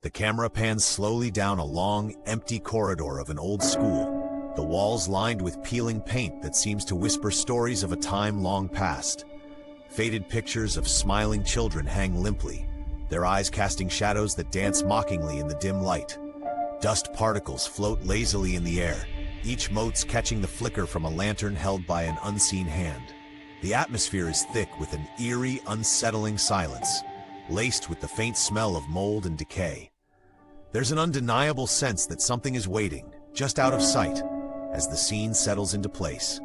The camera pans slowly down a long, empty corridor of an old school, the walls lined with peeling paint that seems to whisper stories of a time long past. Faded pictures of smiling children hang limply, their eyes casting shadows that dance mockingly in the dim light. Dust particles float lazily in the air, each motes catching the flicker from a lantern held by an unseen hand. The atmosphere is thick with an eerie, unsettling silence, laced with the faint smell of mold and decay. There's an undeniable sense that something is waiting, just out of sight, as the scene settles into place.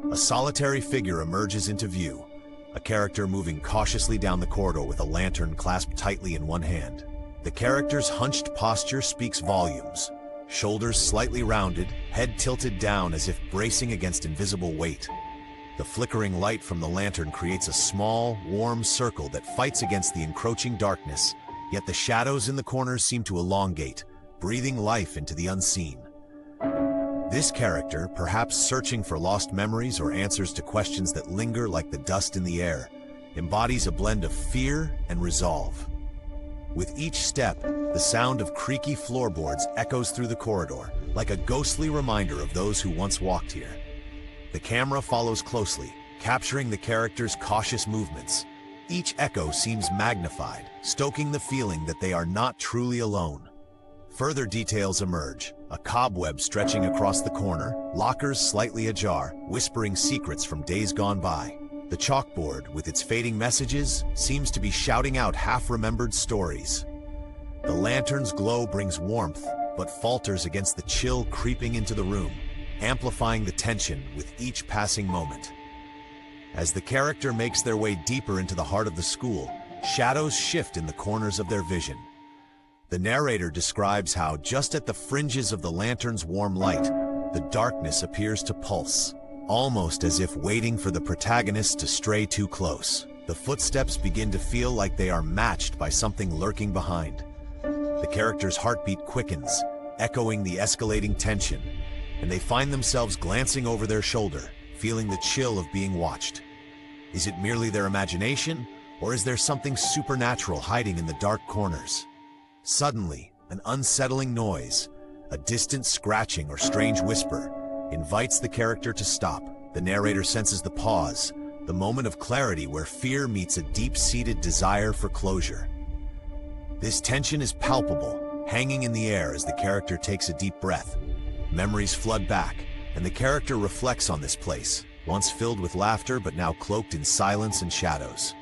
A solitary figure emerges into view, a character moving cautiously down the corridor with a lantern clasped tightly in one hand. The character's hunched posture speaks volumes, shoulders slightly rounded, head tilted down as if bracing against invisible weight. The flickering light from the lantern creates a small, warm circle that fights against the encroaching darkness, yet the shadows in the corners seem to elongate, breathing life into the unseen. This character, perhaps searching for lost memories or answers to questions that linger like the dust in the air, embodies a blend of fear and resolve. With each step, the sound of creaky floorboards echoes through the corridor, like a ghostly reminder of those who once walked here. The camera follows closely, capturing the character's cautious movements. Each echo seems magnified, stoking the feeling that they are not truly alone. Further details emerge, a cobweb stretching across the corner, lockers slightly ajar, whispering secrets from days gone by. The chalkboard, with its fading messages, seems to be shouting out half-remembered stories. The lantern's glow brings warmth, but falters against the chill creeping into the room, amplifying the tension with each passing moment. As the character makes their way deeper into the heart of the school, shadows shift in the corners of their vision. The narrator describes how, just at the fringes of the lantern's warm light, the darkness appears to pulse, almost as if waiting for the protagonist to stray too close. The footsteps begin to feel like they are matched by something lurking behind. The character's heartbeat quickens, echoing the escalating tension, and they find themselves glancing over their shoulder, feeling the chill of being watched. Is it merely their imagination, or is there something supernatural hiding in the dark corners? Suddenly, an unsettling noise, a distant scratching or strange whisper, invites the character to stop. The narrator senses the pause, the moment of clarity where fear meets a deep-seated desire for closure. This tension is palpable, hanging in the air as the character takes a deep breath. Memories flood back, and the character reflects on this place, once filled with laughter but now cloaked in silence and shadows.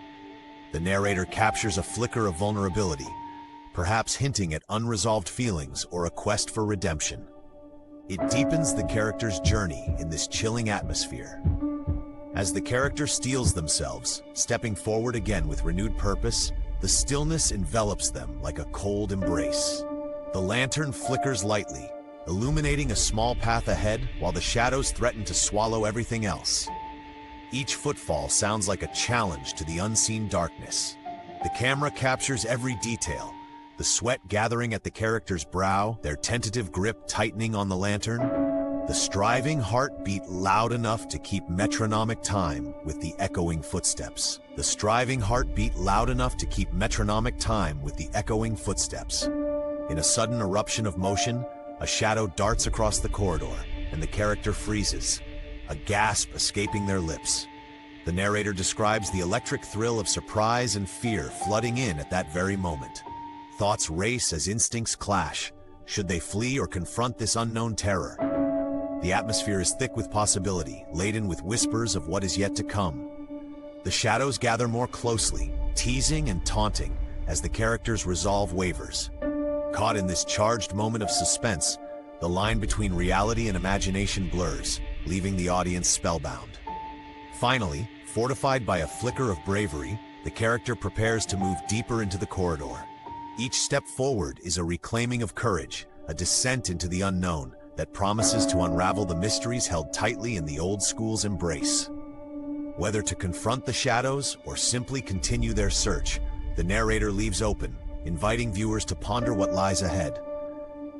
The narrator captures a flicker of vulnerability, perhaps hinting at unresolved feelings or a quest for redemption. It deepens the character's journey in this chilling atmosphere. As the character steels themselves, stepping forward again with renewed purpose, the stillness envelops them like a cold embrace. The lantern flickers lightly, illuminating a small path ahead while the shadows threaten to swallow everything else. Each footfall sounds like a challenge to the unseen darkness. The camera captures every detail, the sweat gathering at the character's brow, their tentative grip tightening on the lantern, the striving heartbeat loud enough to keep metronomic time with the echoing footsteps. The striving heartbeat loud enough to keep metronomic time with the echoing footsteps. In a sudden eruption of motion, a shadow darts across the corridor, and the character freezes, a gasp escaping their lips. The narrator describes the electric thrill of surprise and fear flooding in at that very moment. Thoughts race as instincts clash. Should they flee or confront this unknown terror? The atmosphere is thick with possibility, laden with whispers of what is yet to come. The shadows gather more closely, teasing and taunting, as the character's resolve wavers. Caught in this charged moment of suspense, the line between reality and imagination blurs, leaving the audience spellbound. Finally, fortified by a flicker of bravery, the character prepares to move deeper into the corridor. Each step forward is a reclaiming of courage, a descent into the unknown that promises to unravel the mysteries held tightly in the old school's embrace. Whether to confront the shadows or simply continue their search, the narrator leaves open, inviting viewers to ponder what lies ahead.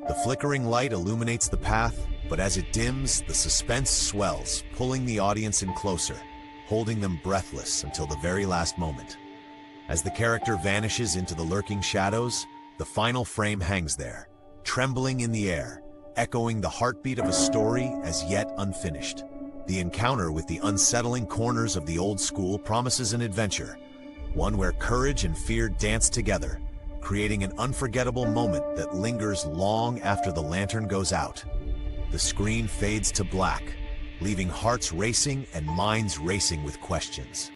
The flickering light illuminates the path, but as it dims, the suspense swells, pulling the audience in closer, holding them breathless until the very last moment. As the character vanishes into the lurking shadows, The final frame hangs there, trembling in the air, echoing the heartbeat of a story as yet unfinished. The encounter with the unsettling corners of the old school promises an adventure, one where courage and fear dance together, creating an unforgettable moment that lingers long after the lantern goes out. The screen fades to black, leaving hearts racing and minds racing with questions.